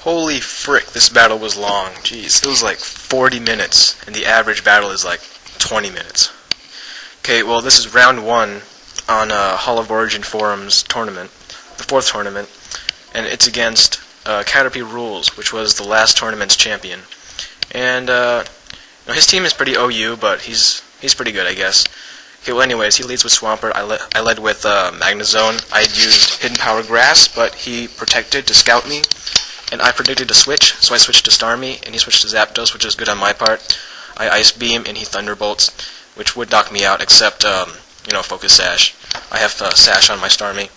Holy frick, this battle was long. Jeez, it was like 40 minutes, and the average battle is like 20 minutes. Okay, well, this is round 1 on Hall of Origin Forums tournament, the 4th tournament, and it's against Caterpie Rulez, which was the last tournament's champion. And his team is pretty OU, but he's pretty good, I guess. Okay, well, anyways, he leads with Swampert. I led with Magnezone. I used Hidden Power Grass, but he protected to scout me, and I predicted to switch, so I switched to Starmie, and he switched to Zapdos, which is good on my part. I Ice Beam, and he Thunderbolts, which would knock me out, except, Focus Sash. I have Sash on my Starmie.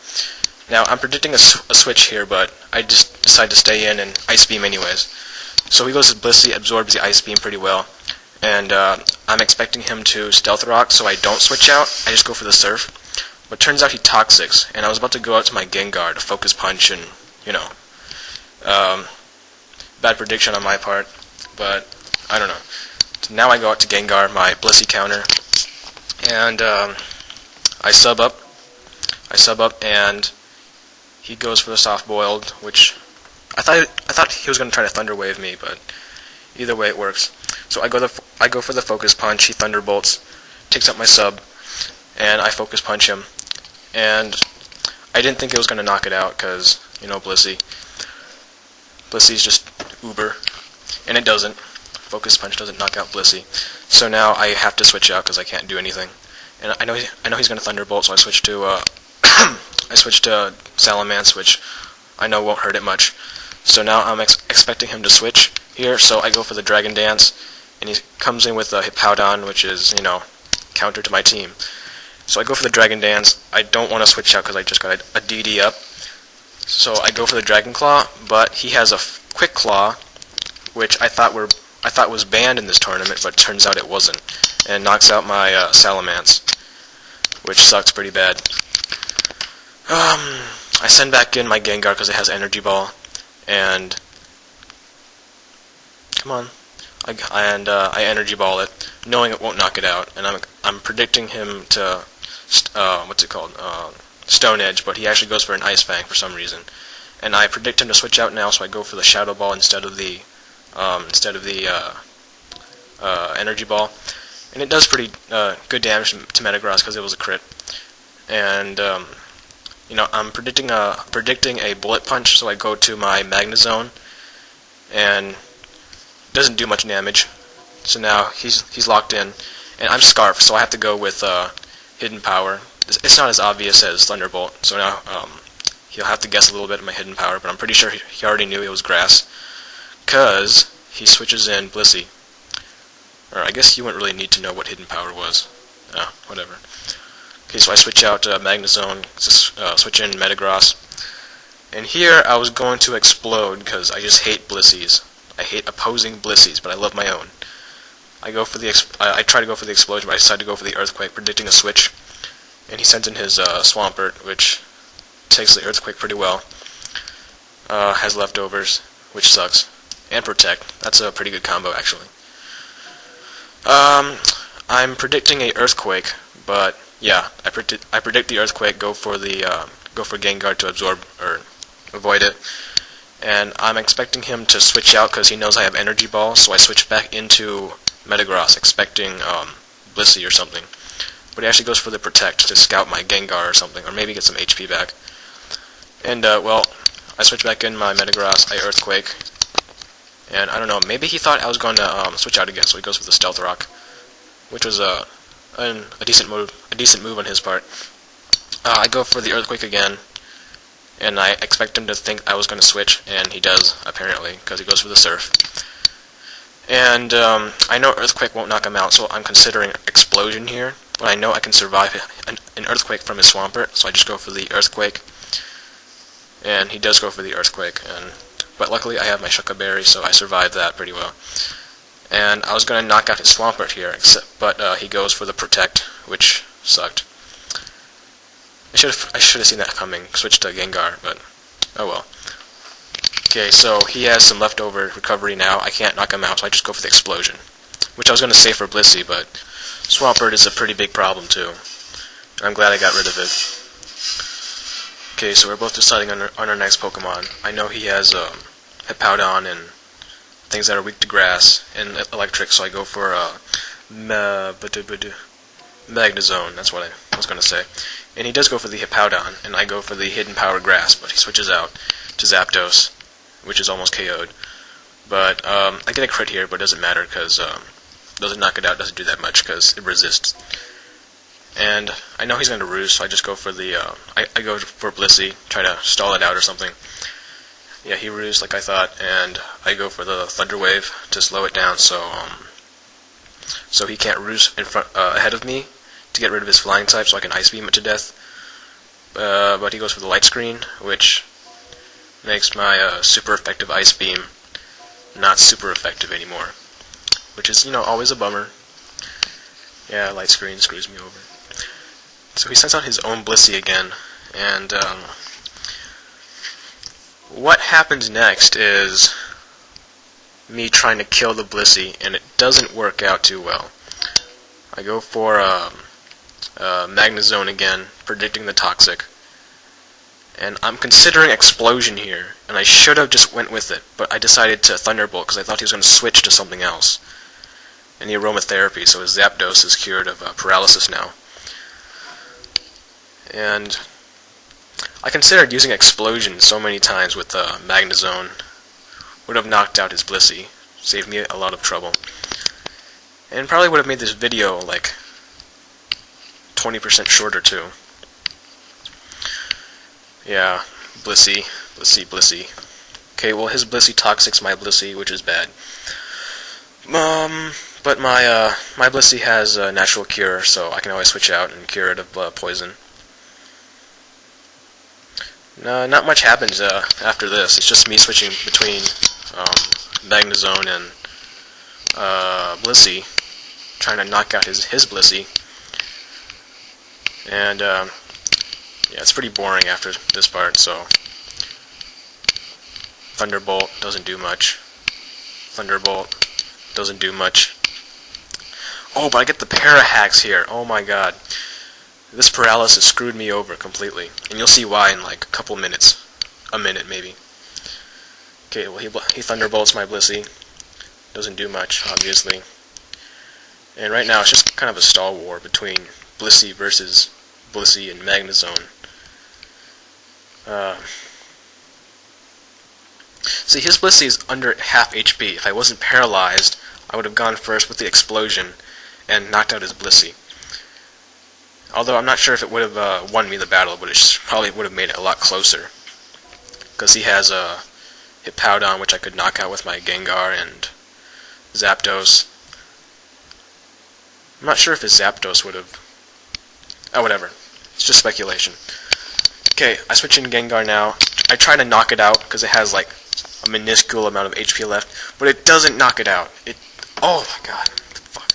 Now, I'm predicting a switch here, but I just decided to stay in and Ice Beam anyways. So he goes to Blissey, absorbs the Ice Beam pretty well, and I'm expecting him to Stealth Rock, so I don't switch out, I just go for the Surf. But turns out he Toxics, and I was about to go out to my Gengar to Focus Punch and, bad prediction on my part, but I don't know. So now I go out to Gengar, my Blissey counter, and I sub up, and he goes for the Soft Boiled, which I thought he was going to try to Thunder Wave me, but either way it works. So I go for the Focus Punch. He Thunderbolts, takes up my sub, and I Focus Punch him. And I didn't think it was going to knock it out because Blissey's just uber, and it doesn't. Focus Punch doesn't knock out Blissey. So now I have to switch out because I can't do anything. And I know he's going to Thunderbolt, so I switch to Salamence, which I know won't hurt it much. So now I'm expecting him to switch here, so I go for the Dragon Dance, and he comes in with a Hippowdon, which is, counter to my team. So I go for the Dragon Dance. I don't want to switch out because I just got a DD up. So I go for the Dragon Claw, but he has a Quick Claw, which I thought was banned in this tournament, but turns out it wasn't, and knocks out my Salamence, which sucks pretty bad. I send back in my Gengar because it has Energy Ball, and come on, I Energy Ball it, knowing it won't knock it out, and I'm predicting him to Stone Edge, but he actually goes for an Ice Fang for some reason, and I predict him to switch out now, so I go for the Shadow Ball instead of the Energy Ball, and it does pretty good damage to Metagross because it was a crit, and I'm predicting a Bullet Punch, so I go to my Magnezone, and it doesn't do much damage. So now he's locked in, and I'm Scarf, so I have to go with Hidden Power. It's not as obvious as Thunderbolt, so now he'll have to guess a little bit of my Hidden Power, but I'm pretty sure he already knew it was Grass, because he switches in Blissey. Or I guess you wouldn't really need to know what Hidden Power was. Whatever. Okay, so I switch out Magnezone, switch in Metagross, and here I was going to explode because I just hate Blissey's. I hate opposing Blissey's, but I love my own. I try to go for the Explosion, but I decide to go for the Earthquake, predicting a switch, and he sends in his Swampert, which takes the Earthquake pretty well. Has Leftovers, which sucks, and Protect. That's a pretty good combo, actually. I'm predicting a Earthquake, but yeah, I predict the Earthquake. Go for Gengar to absorb or avoid it, and I'm expecting him to switch out because he knows I have Energy Ball. So I switch back into Metagross, expecting Blissey or something. But he actually goes for the Protect to scout my Gengar or something, or maybe get some HP back. And well, I switch back in my Metagross. I Earthquake, and I don't know. Maybe he thought I was going to switch out again, so he goes for the Stealth Rock, which was a decent move on his part. I go for the Earthquake again, and I expect him to think I was going to switch, and he does, apparently, because he goes for the Surf. And I know Earthquake won't knock him out, so I'm considering Explosion here, but I know I can survive an Earthquake from his Swampert, so I just go for the Earthquake, and he does go for the Earthquake, but luckily I have my Shucca Berry, so I survived that pretty well. And I was going to knock out his Swampert here, but he goes for the Protect, which sucked. I should have seen that coming, switched to Gengar, but oh well. Okay, so he has some leftover recovery now. I can't knock him out, so I just go for the Explosion, which I was going to save for Blissey, but Swampert is a pretty big problem too. I'm glad I got rid of it. Okay, so we're both deciding on our next Pokemon. I know he has Hippowdon and things that are weak to grass and electric, so I go for Magnezone, that's what I was going to say. And he does go for the Hippowdon, and I go for the Hidden Power Grass, but he switches out to Zapdos, which is almost KO'd. But I get a crit here, but it doesn't matter, because doesn't knock it out, doesn't do that much, because it resists. And I know he's going to Ruse, so I just go for the, I go for Blissey, try to stall it out or something. Yeah, he Rused like I thought, and I go for the Thunder Wave to slow it down, so he can't Ruse in front, ahead of me to get rid of his flying type, so I can Ice Beam it to death. But he goes for the Light Screen, which makes my super effective Ice Beam not super effective anymore, which is, always a bummer. Yeah, Light Screen screws me over. So he sends out his own Blissey again, and what happens next is me trying to kill the Blissey, and it doesn't work out too well. I go for Magnezone again, predicting the Toxic, and I'm considering Explosion here, and I should have just went with it, but I decided to Thunderbolt because I thought he was going to switch to something else. And the Aromatherapy, so his Zapdos is cured of paralysis now. And I considered using Explosion so many times with Magnezone. Would have knocked out his Blissey, saved me a lot of trouble. And probably would have made this video like 20% shorter too. Yeah, Blissey. Okay, well his Blissey Toxic's my Blissey, which is bad. But my Blissey has a natural cure, so I can always switch out and cure it of poison. No, not much happens after this. It's just me switching between Magnezone and Blissey, trying to knock out his Blissey. And yeah, it's pretty boring after this part. So Thunderbolt doesn't do much. Thunderbolt doesn't do much. Oh, but I get the Para-Hax here. Oh my god. This paralysis screwed me over completely. And you'll see why in like a couple minutes. A minute, maybe. Okay, well he Thunderbolts my Blissey. Doesn't do much, obviously. And right now it's just kind of a stall war between Blissey versus Blissey and Magnezone. See, his Blissey is under half HP. If I wasn't paralyzed, I would have gone first with the Explosion and knocked out his Blissey. Although I'm not sure if it would have won me the battle, but it probably would have made it a lot closer. Because he has a Hippowdon, which I could knock out with my Gengar, and Zapdos. I'm not sure if his Zapdos would have... Oh, whatever. It's just speculation. Okay, I switch in Gengar now. I try to knock it out, because it has, like, a minuscule amount of HP left, but it doesn't knock it out. Oh my god. Fuck.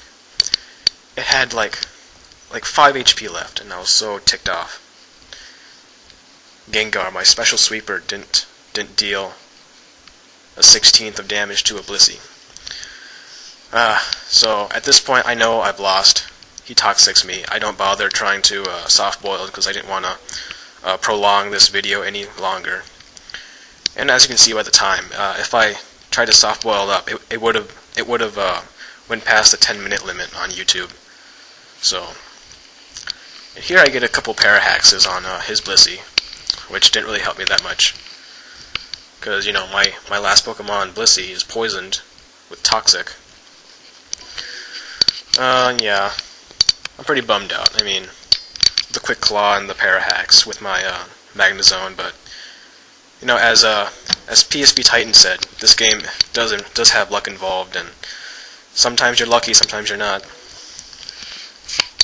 It had, like 5 HP left, and I was so ticked off. Gengar, my special sweeper, didn't deal a 1/16 of damage to a Blissey. So at this point I know I've lost. He Toxics me. I don't bother trying to soft boil because I didn't want to prolong this video any longer. And as you can see by the time, if I tried to soft boil it up, it would have went past the 10-minute limit on YouTube. So here I get a couple Para-Haxes on his Blissey, which didn't really help me that much. Because, my last Pokemon, Blissey, is poisoned with Toxic. Yeah. I'm pretty bummed out. I mean, the Quick Claw and the Para-Hax with my Magnezone, but, as PSP Titan said, this game does have luck involved, and sometimes you're lucky, sometimes you're not.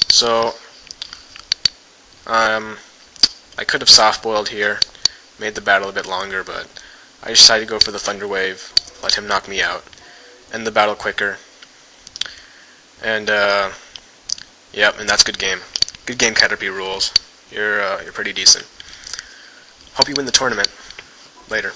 So, I could have soft-boiled here, made the battle a bit longer, but I decided to go for the Thunder Wave, let him knock me out, end the battle quicker. And, yep, and that's good game. Good game, Caterpie Rulez. You're pretty decent. Hope you win the tournament. Later.